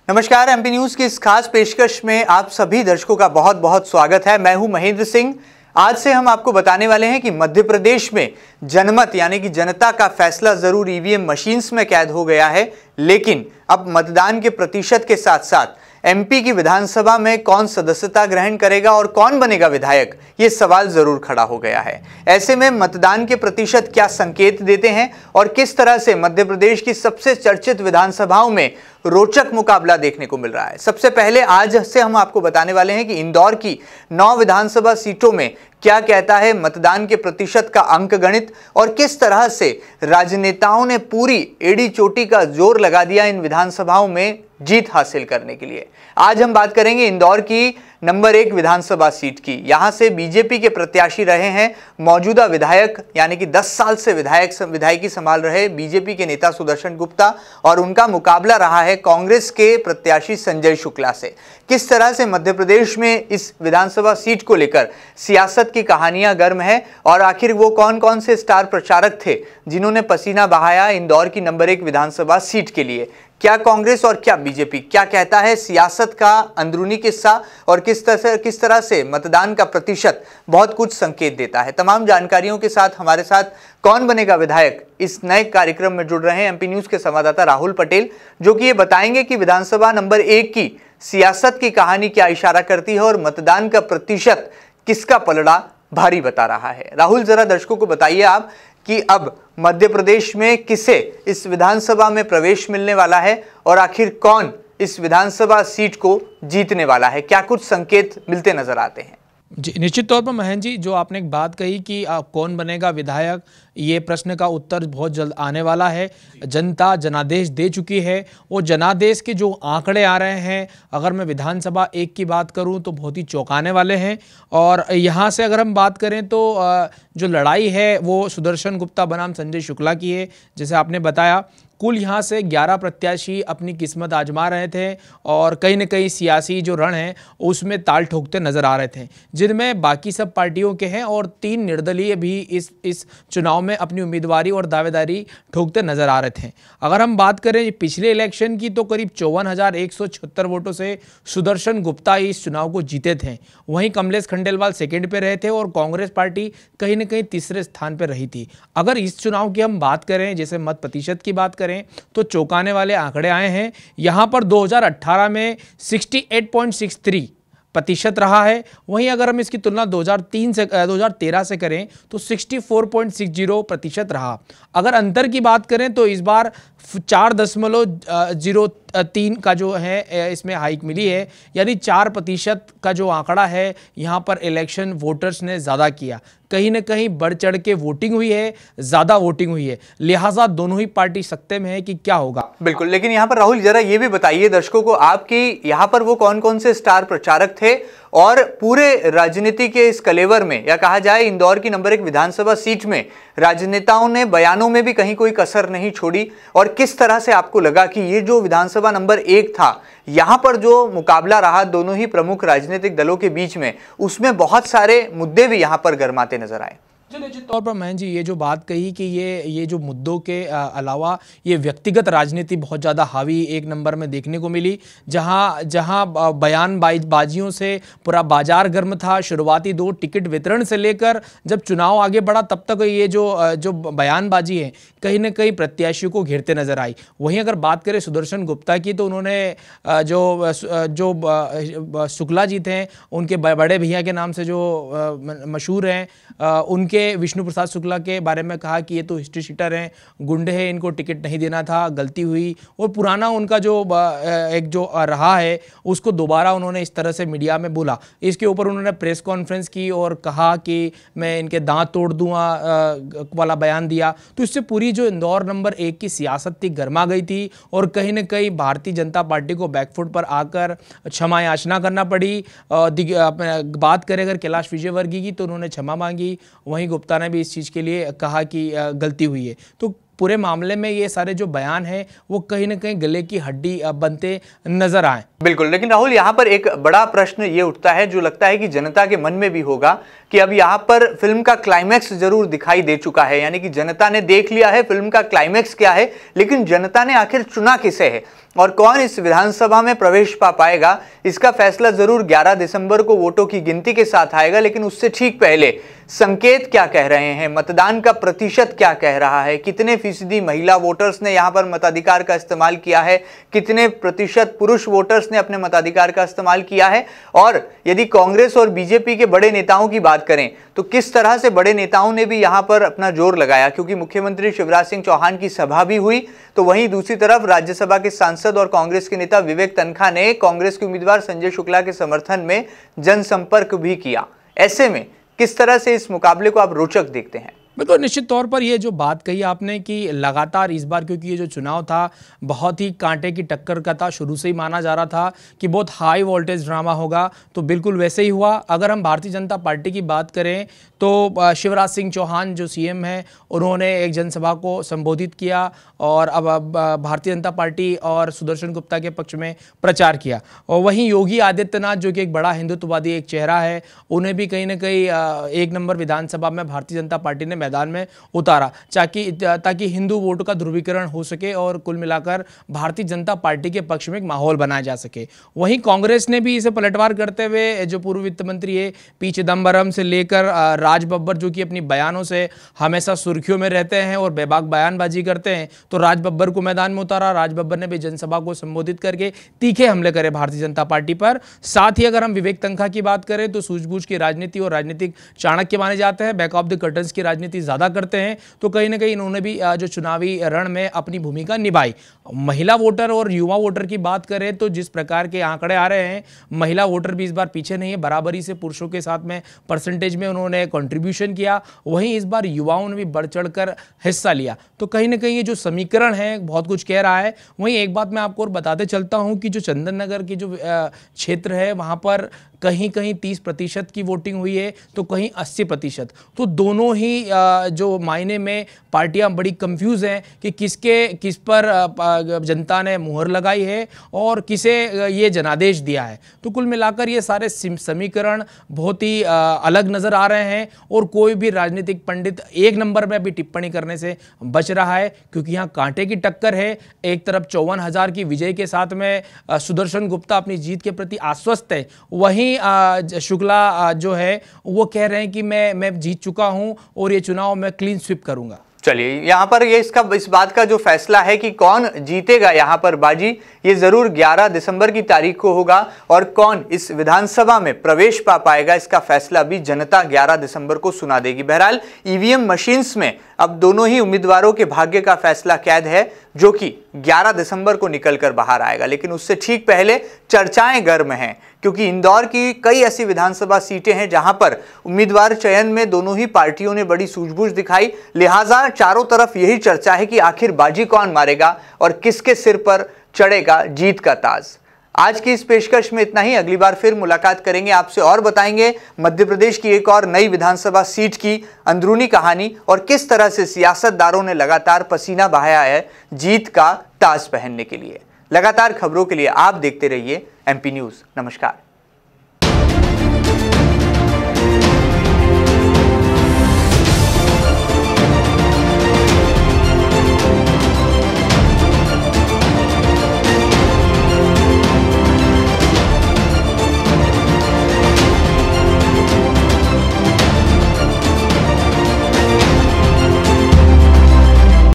नमस्कार, MP news की इस खास पेशकश में आप सभी दर्शकों का बहुत बहुत स्वागत है। मैं हूं महेंद्र सिंह। आज से हम आपको बताने वाले हैं कि मध्य प्रदेश में जनमत यानी कि जनता का फैसला जरूर ईवीएम मशीन्स में कैद हो गया है, लेकिन अब मतदान के प्रतिशत के साथ साथ एमपी की विधानसभा में कौन सदस्यता ग्रहण करेगा और कौन बनेगा विधायक, ये सवाल जरूर खड़ा हो गया है। ऐसे में मतदान के प्रतिशत क्या संकेत देते हैं और किस तरह से मध्य प्रदेश की सबसे चर्चित विधानसभाओं में रोचक मुकाबला देखने को मिल रहा है। सबसे पहले आज से हम आपको बताने वाले हैं कि इंदौर की 9 विधानसभा सीटों में क्या कहता है मतदान के प्रतिशत का अंक गणित और किस तरह से राजनेताओं ने पूरी एड़ी चोटी का जोर लगा दिया इन विधानसभाओं में जीत हासिल करने के लिए। आज हम बात करेंगे इंदौर की नंबर 1 विधानसभा सीट की। यहां से बीजेपी के प्रत्याशी रहे हैं मौजूदा विधायक यानी कि 10 साल से विधायकी संभाल रहे बीजेपी के नेता सुदर्शन गुप्ता, और उनका मुकाबला रहा है कांग्रेस के प्रत्याशी संजय शुक्ला से। किस तरह से मध्य प्रदेश में इस विधानसभा सीट को लेकर सियासत की कहानियां गर्म है और आखिर वो कौन कौन से स्टार प्रचारक थे जिन्होंने पसीना बहाया इंदौर की नंबर 1 विधानसभा सीट के लिए। क्या कांग्रेस और क्या बीजेपी, क्या कहता है सियासत का अंदरूनी किस्सा और किस तरह से मतदान का प्रतिशत बहुत कुछ संकेत देता है। तमाम जानकारियों के साथ हमारे साथ कौन बनेगा विधायक इस नए कार्यक्रम में जुड़ रहे हैं एमपी न्यूज के संवाददाता राहुल पटेल, जो कि ये बताएंगे कि विधानसभा नंबर 1 की सियासत की कहानी क्या इशारा करती है और मतदान का प्रतिशत किसका पलड़ा भारी बता रहा है। राहुल, जरा दर्शकों को बताइए आप कि अब मध्य प्रदेश में किसे इस विधानसभा में प्रवेश मिलने वाला है और आखिर कौन इस विधानसभा सीट को जीतने वाला है, क्या कुछ संकेत मिलते नजर आते हैं? जी, निश्चित तौर पर महेंद्र जी, जो आपने एक बात कही कि कौन बनेगा विधायक, ये प्रश्न का उत्तर बहुत जल्द आने वाला है। जनता जनादेश दे चुकी है। वो जनादेश के जो आंकड़े आ रहे हैं, अगर मैं विधानसभा 1 की बात करूं तो बहुत ही चौंकाने वाले हैं। और यहाँ से अगर हम बात करें तो जो लड़ाई है वो सुदर्शन गुप्ता बनाम संजय शुक्ला की है। जैसे आपने बताया, कुल यहाँ से 11 प्रत्याशी अपनी किस्मत आजमा रहे थे और कहीं न कहीं सियासी जो रण है उसमें ताल ठोकते नजर आ रहे थे, जिनमें बाकी सब पार्टियों के हैं और 3 निर्दलीय भी इस चुनाव में अपनी उम्मीदवारी और दावेदारी ठोकते नजर आ रहे थे। अगर हम बात करें पिछले इलेक्शन की तो करीब 54,176 वोटों से सुदर्शन गुप्ता इस चुनाव को जीते थे। वहीं कमलेश खंडेलवाल सेकेंड पे रहे थे और कांग्रेस पार्टी कहीं न कहीं तीसरे स्थान पर रही थी। अगर इस चुनाव की हम बात करें, जैसे मत प्रतिशत की बात करें, तो चौंकाने वाले आंकड़े आए हैं। यहां पर 2018 में 68.63% रहा है। वहीं अगर हम इसकी तुलना 2013 से करें तो 64.60% रहा। अगर अंतर की बात करें तो इस बार 4.03 का जो है इसमें हाइक मिली है, यानी 4% का जो आंकड़ा है यहाँ पर इलेक्शन वोटर्स ने ज़्यादा किया। कहीं ना कहीं बढ़ चढ़ के वोटिंग हुई है, ज़्यादा वोटिंग हुई है, लिहाजा दोनों ही पार्टी सकते में है कि क्या होगा। बिल्कुल, लेकिन यहाँ पर राहुल जरा ये भी बताइए दर्शकों को आपकी यहाँ पर वो कौन कौन से स्टार प्रचारक थे और पूरे राजनीति के इस कलेवर में, या कहा जाए इंदौर की नंबर 1 विधानसभा सीट में राजनेताओं ने बयानों में भी कहीं कोई कसर नहीं छोड़ी, और किस तरह से आपको लगा कि ये जो विधानसभा नंबर 1 था, यहां पर जो मुकाबला रहा दोनों ही प्रमुख राजनीतिक दलों के बीच में, उसमें बहुत सारे मुद्दे भी यहां पर गरमाते नजर आए। निश्चित तौर पर महेंद्र जी, ये जो बात कही कि ये जो मुद्दों के अलावा ये व्यक्तिगत राजनीति बहुत ज़्यादा हावी 1 नंबर में देखने को मिली, जहां बयानबाजियों से पूरा बाजार गर्म था। शुरुआती 2 टिकट वितरण से लेकर जब चुनाव आगे बढ़ा तब तक ये जो बयानबाजी है कहीं ना कहीं प्रत्याशियों को घेरते नजर आई। वहीं अगर बात करें सुदर्शन गुप्ता की तो उन्होंने जो शुक्ला जी थे, उनके बड़े भैया के नाम से जो मशहूर हैं, उनके विष्णु प्रसाद शुक्ला के बारे में कहा कि ये तो हिस्ट्री शीटर हैं, गुंडे हैं, इनको टिकट नहीं देना था, गलती हुई। और पुराना उनका जो रहा है उसको दोबारा उन्होंने इस तरह से मीडिया में बोला। इसके ऊपर उन्होंने प्रेस कॉन्फ्रेंस की और कहा कि मैं इनके दांत तोड़ दूंगा वाला बयान दिया। तो इससे पूरी जो इंदौर नंबर 1 की सियासत थी गरमा गई थी और कहीं ना कहीं भारतीय जनता पार्टी को बैकफुट पर आकर क्षमा याचना करना पड़ी। बात करें अगर कैलाश विजयवर्गीय की तो उन्होंने क्षमा मांगी, वहीं गुप्ता ने भी इस चीज़ के लिए कहा कि गलती हुई है। तो पूरे मामले में ये सारे जो बयान हैं वो कहीं ना कहीं गले की हड्डी बनते नजर आए। बिल्कुल, लेकिन राहुल यहाँ पर एक बड़ा प्रश्न ये उठता है जो लगता है कि जनता के मन में भी होगा कि अब यहाँ पर फिल्म का क्लाइमैक्स जरूर दिखाई दे चुका है, यानी कि जनता ने देख लिया है फिल्म का क्लाइमैक्स क्या है, लेकिन जनता ने आखिर चुना किसे है। और कौन इस विधानसभा में प्रवेश पा पाएगा, इसका फैसला जरूर 11 दिसंबर को वोटों की गिनती के साथ आएगा। लेकिन उससे ठीक पहले संकेत क्या कह रहे हैं, मतदान का प्रतिशत क्या कह रहा है, कितने फीसदी महिला वोटर्स ने यहां पर मताधिकार का इस्तेमाल किया है, कितने प्रतिशत पुरुष वोटर्स ने अपने मताधिकार का इस्तेमाल किया है, और यदि कांग्रेस और बीजेपी के बड़े नेताओं की बात करें तो किस तरह से बड़े नेताओं ने भी यहां पर अपना जोर लगाया, क्योंकि मुख्यमंत्री शिवराज सिंह चौहान की सभा भी हुई, तो वहीं दूसरी तरफ राज्यसभा के सांसद और कांग्रेस के नेता विवेक तन्खा ने कांग्रेस के उम्मीदवार संजय शुक्ला के समर्थन में जनसंपर्क भी किया। ऐसे में किस तरह से इस मुकाबले को आप रोचक देखते हैं? बिल्कुल, निश्चित तौर पर ये जो बात कही आपने कि लगातार इस बार, क्योंकि ये जो चुनाव था बहुत ही कांटे की टक्कर का था, शुरू से ही माना जा रहा था कि बहुत हाई वोल्टेज ड्रामा होगा, तो बिल्कुल वैसे ही हुआ। अगर हम भारतीय जनता पार्टी की बात करें तो शिवराज सिंह चौहान जो सीएम हैं, उन्होंने एक जनसभा को संबोधित किया और अब भारतीय जनता पार्टी और सुदर्शन गुप्ता के पक्ष में प्रचार किया। और वहीं योगी आदित्यनाथ जो कि एक बड़ा हिंदुत्ववादी एक चेहरा है, उन्हें भी कहीं ना कहीं 1 नंबर विधानसभा में भारतीय जनता पार्टी ने मैदान में उतारा ताकि हिंदू वोट का ध्रुवीकरण हो सके और कुल मिलाकर भारतीय जनता पार्टी के पक्ष में एक माहौल बनाया जा सके। वहीं कांग्रेस ने भी इसे पलटवार करते हुए जो पूर्व वित्त मंत्री है पी चिदम्बरम से लेकर राज बब्बर, जो कि अपनी बयानों से हमेशा सुर्खियों में रहते हैं और बेबाक बयानबाजी करते हैं, तो राज बब्बर को मैदान में उतारा। राज बब्बर ने भी जनसभा को संबोधित करके तीखे हमले करे भारतीय जनता पार्टी पर। साथ ही अगर हम विवेक तन्खा की बात करें तो सूझबूझ की राजनीति और राजनीतिक चाणक्य माने जाते हैं, बैक ऑफ द कर्टन्स की राजनीति ज्यादा करते हैं, तो कहीं ना कहीं इन्होंने भी जो चुनावी रण में अपनी भूमिका निभाई। महिला वोटर और युवा वोटर की बात करें तो जिस प्रकार के आंकड़े आ रहे हैं, महिला वोटर भी इस बार पीछे नहीं है, बराबरी से पुरुषों के साथ में परसेंटेज में उन्होंने कंट्रीब्यूशन किया। वहीं इस बार युवाओं ने भी बढ़ चढ़कर हिस्सा लिया, तो कहीं ना कहीं ये जो समीकरण है बहुत कुछ कह रहा है। वहीं एक बात मैं आपको और बताते चलता हूं कि जो चंदन नगर की जो क्षेत्र है, वहां पर कहीं कहीं 30% की वोटिंग हुई है तो कहीं 80%, तो दोनों ही जो मायने में पार्टियां बड़ी कंफ्यूज हैं कि किस पर जनता ने मुहर लगाई है और किसे ये जनादेश दिया है। तो कुल मिलाकर ये सारे समीकरण बहुत ही अलग नजर आ रहे हैं और कोई भी राजनीतिक पंडित 1 नंबर में अभी टिप्पणी करने से बच रहा है, क्योंकि यहाँ कांटे की टक्कर है। एक तरफ 54,000 की विजय के साथ में सुदर्शन गुप्ता अपनी जीत के प्रति आश्वस्त है, वहीं शुक्ला जो है वो कह रहे हैं कि मैं जीत चुका हूं और ये चुनाव मैं क्लीन स्वीप करूंगा। चलिए, यहां पर ये इस बात का जो फैसला है कि कौन जीतेगा यहां पर बाजी, ये जरूर 11 दिसंबर की तारीख को होगा, और कौन इस विधानसभा में प्रवेश पा पाएगा इसका फैसला भी जनता 11 दिसंबर को सुना देगी। बहरहाल ईवीएम मशीन्स में अब दोनों ही उम्मीदवारों के भाग्य का फैसला कैद है, जो कि 11 दिसंबर को निकलकर बाहर आएगा। लेकिन उससे ठीक पहले चर्चाएं गर्म हैं, क्योंकि इंदौर की कई ऐसी विधानसभा सीटें हैं जहां पर उम्मीदवार चयन में दोनों ही पार्टियों ने बड़ी सूझबूझ दिखाई। लिहाजा चारों तरफ यही चर्चा है कि आखिर बाजी कौन मारेगा और किसके सिर पर चढ़ेगा जीत का ताज। आज की इस पेशकश में इतना ही। अगली बार फिर मुलाकात करेंगे आपसे और बताएंगे मध्य प्रदेश की एक और नई विधानसभा सीट की अंदरूनी कहानी और किस तरह से सियासतदारों ने लगातार पसीना बहाया है जीत का ताज पहनने के लिए। लगातार खबरों के लिए आप देखते रहिए MP न्यूज़। नमस्कार।